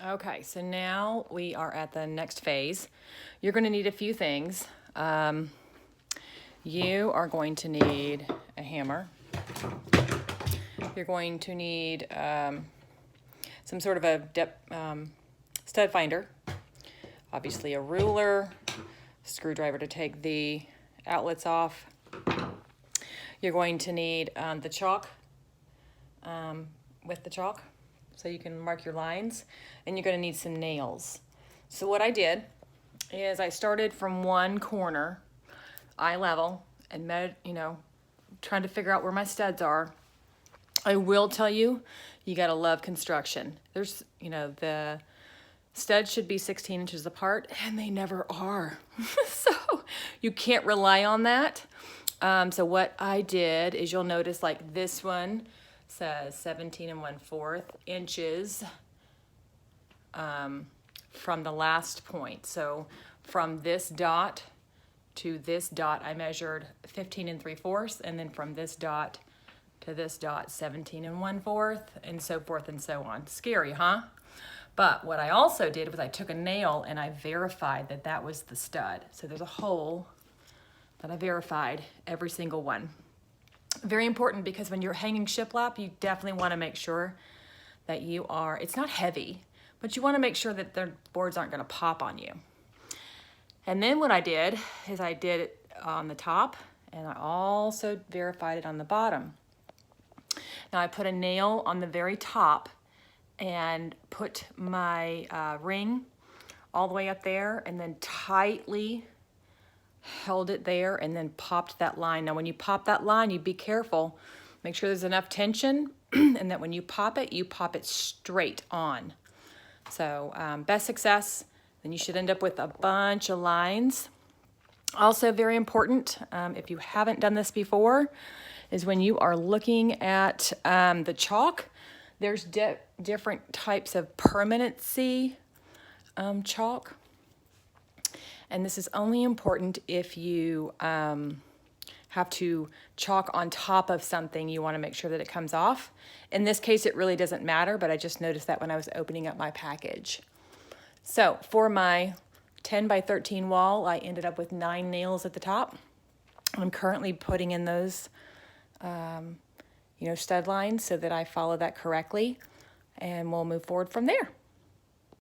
Okay, so now we are at the next phase. You're going to need a few things. You are going to need a hammer. You're going to need some sort of a stud finder. Obviously a ruler, screwdriver to take the outlets off. You're going to need the chalk with the chalk, so you can mark your lines, and you're going to need some nails. So what I did is I started from one corner, eye level, and trying to figure out where my studs are. I will tell you, you got to love construction. There's, the studs should be 16 inches apart, and they never are. So you can't rely on that. So what I did is, you'll notice like this one says 17 1/4 inches from the last point. So from this dot to this dot, I measured 15 3/4, and then from this dot to this dot, 17 1/4, and so forth and so on. Scary, huh? But what I also did was I took a nail and I verified that that was the stud. So there's a hole that I verified every single one. Very important, because when you're hanging shiplap, you definitely want to make sure that it's not heavy, but you want to make sure that the boards aren't going to pop on you. And then what I did is I did it on the top, and I also verified it on the bottom. Now I put a nail on the very top and put my ring all the way up there, and then tightly held it there, and then popped that line. Now when you pop that line, you be careful. Make sure there's enough tension and that when you pop it straight on. So best success, then you should end up with a bunch of lines. Also very important, if you haven't done this before, is when you are looking at the chalk, there's different types of permanency chalk. And this is only important if you have to chalk on top of something. You want to make sure that it comes off. In this case, it really doesn't matter, but I just noticed that when I was opening up my package. So for my 10 by 13 wall, I ended up with 9 nails at the top. I'm currently putting in those stud lines so that I follow that correctly, and we'll move forward from there.